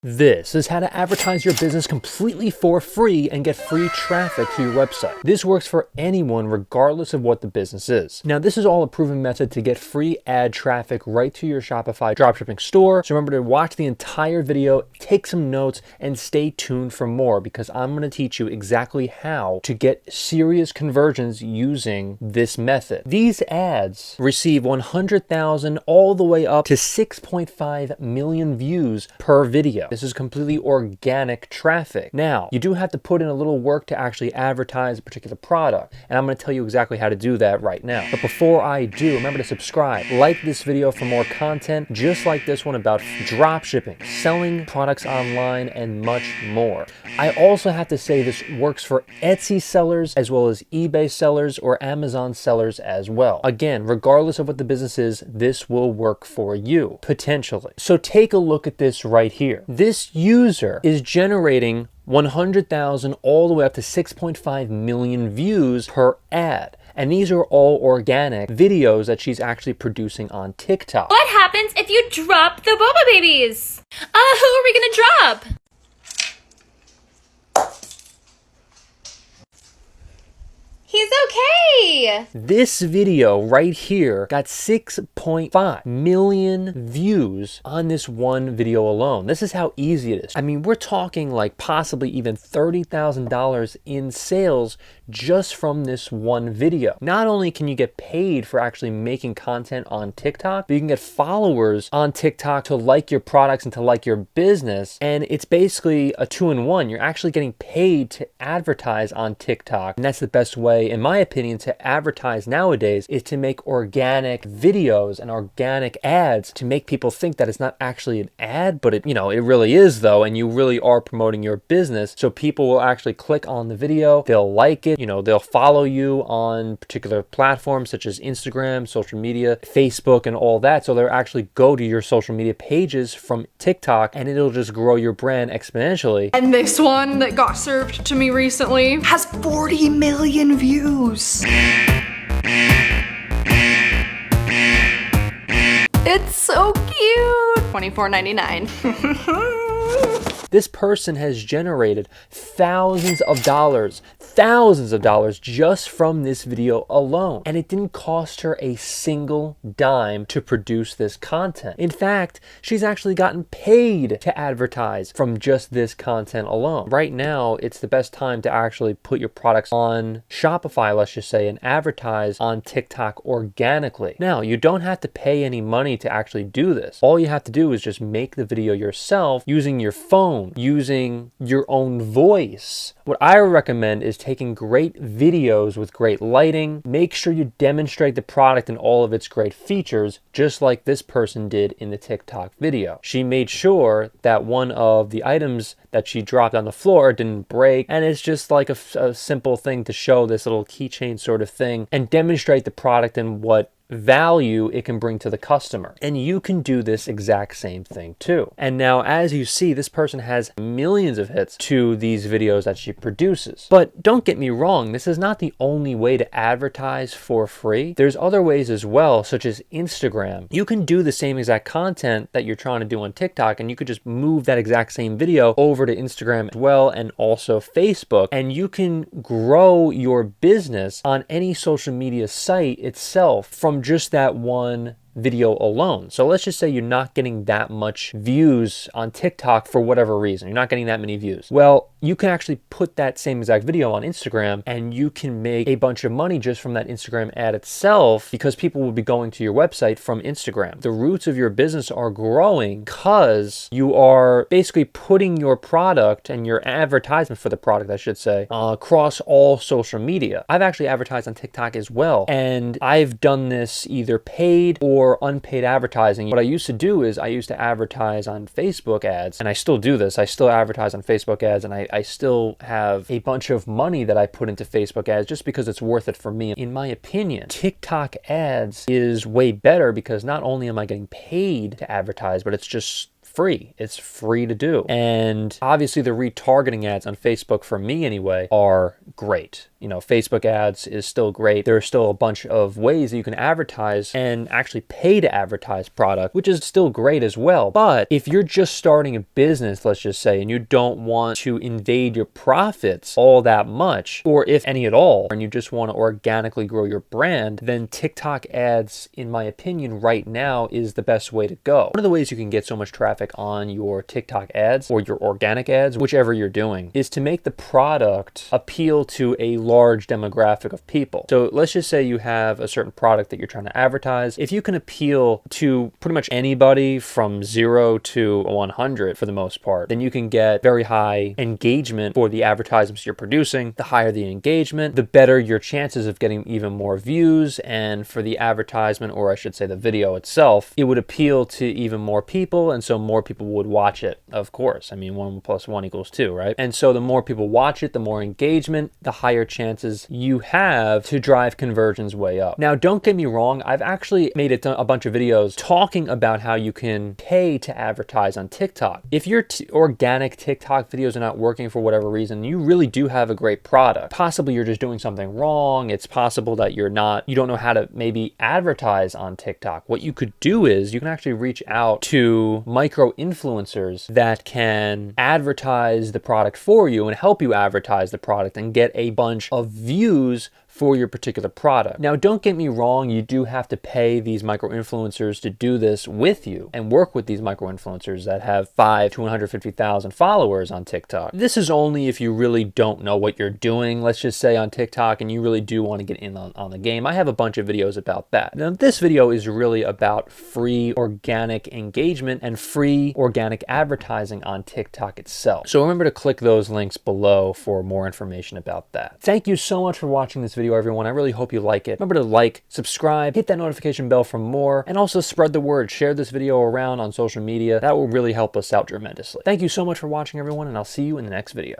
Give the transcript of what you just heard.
This is how to advertise your business completely for free and get free traffic to your website. This works for anyone regardless of what the business is. Now, this is all a proven method to get free ad traffic right to your Shopify dropshipping store. So remember to watch the entire video, take some notes, and stay tuned for more because I'm going to teach you exactly how to get serious conversions using this method. These ads receive 100,000 all the way up to 6.5 million views per video. This is completely organic traffic. Now, you do have to put in a little work to actually advertise a particular product, and I'm going to tell you exactly how to do that right now. But before I do, remember to subscribe, like this video for more content just like this one about dropshipping, selling products online, and much more. I also have to say this works for Etsy sellers as well as eBay sellers or Amazon sellers as well. Again, regardless of what the business is, this will work for you, potentially. So take a look at this right here. This user is generating 100,000 all the way up to 6.5 million views per ad. And these are all organic videos that she's actually producing on TikTok. What happens if you drop the boba babies? Who are we gonna drop? He's okay. This video right here got 6.5 million views on this one video alone. This is how easy it is. I mean, we're talking like possibly even $30,000 in sales just from this one video. Not only can you get paid for actually making content on TikTok, but you can get followers on TikTok to like your products and to like your business. And it's basically a 2-in-1. You're actually getting paid to advertise on TikTok. And that's the best way, in my opinion, to advertise nowadays is to make organic videos and organic ads to make people think that it's not actually an ad, but it really is though, and you really are promoting your business. So people will actually click on the video, they'll like it, they'll follow you on particular platforms such as Instagram, social media, Facebook, and all that. So they'll actually go to your social media pages from TikTok and it'll just grow your brand exponentially. And this one that got served to me recently has 40 million views. It's so cute. $24.99. This person has generated thousands of dollars just from this video alone. And it didn't cost her a single dime to produce this content. In fact, she's actually gotten paid to advertise from just this content alone. Right now, it's the best time to actually put your products on Shopify, let's just say, and advertise on TikTok organically. Now, you don't have to pay any money to actually do this. All you have to do is just make the video yourself using your phone, using your own voice. What I recommend is taking great videos with great lighting. Make sure you demonstrate the product and all of its great features, just like this person did in the TikTok video. She made sure that one of the items that she dropped on the floor didn't break, and it's just like a simple thing to show this little keychain sort of thing and demonstrate the product and what value it can bring to the customer. And you can do this exact same thing too. And now, as you see, this person has millions of hits to these videos that she produces. But don't get me wrong, this is not the only way to advertise for free. There's other ways as well, such as Instagram. You can do the same exact content that you're trying to do on TikTok, and you could just move that exact same video over to Instagram as well, and also Facebook. And you can grow your business on any social media site itself from just that one video alone. So let's just say you're not getting that much views on TikTok for whatever reason. You're not getting that many views. Well, you can actually put that same exact video on Instagram and you can make a bunch of money just from that Instagram ad itself because people will be going to your website from Instagram. The roots of your business are growing because you are basically putting your product and your advertisement for the product, I should say, across all social media. I've actually advertised on TikTok as well, and I've done this either paid or unpaid advertising. What I used to do is I used to advertise on Facebook ads, and I still do this. I still advertise on Facebook ads, and I still have a bunch of money that I put into Facebook ads just because it's worth it for me. In my opinion, TikTok ads is way better because not only am I getting paid to advertise, but it's just free. It's free to do. And obviously the retargeting ads on Facebook, for me anyway, are great. Facebook ads is still great. There are still a bunch of ways that you can advertise and actually pay to advertise product, which is still great as well. But if you're just starting a business, let's just say, and you don't want to invade your profits all that much, or if any at all, and you just want to organically grow your brand, then TikTok ads, in my opinion, right now is the best way to go. One of the ways you can get so much traffic on your TikTok ads or your organic ads, whichever you're doing, is to make the product appeal to a large demographic of people. So let's just say you have a certain product that you're trying to advertise. If you can appeal to pretty much anybody from 0 to 100 for the most part, then you can get very high engagement for the advertisements you're producing. The higher the engagement, the better your chances of getting even more views. And for the advertisement, or I should say the video itself, it would appeal to even more people. And so more people would watch it, of course. I mean, 1 + 1 = 2, right? And so the more people watch it, the more engagement, the higher chances you have to drive conversions way up. Now, don't get me wrong. I've actually made a bunch of videos talking about how you can pay to advertise on TikTok. If your organic TikTok videos are not working for whatever reason, you really do have a great product. Possibly you're just doing something wrong. It's possible that you don't know how to maybe advertise on TikTok. What you could do is you can actually reach out to micro influencers that can advertise the product for you and help you advertise the product and get a bunch of views for your particular product. Now, don't get me wrong, you do have to pay these micro influencers to do this with you and work with these micro influencers that have 5 to 150,000 followers on TikTok. This is only if you really don't know what you're doing, let's just say on TikTok, and you really do want to get in on the game. I have a bunch of videos about that. Now, this video is really about free organic engagement and free organic advertising on TikTok itself. So remember to click those links below for more information about that. Thank you so much for watching this video, everyone. I really hope you like it. Remember to like, subscribe, hit that notification bell for more, and also spread the word. Share this video around on social media. That will really help us out tremendously. Thank you so much for watching, everyone, and I'll see you in the next video.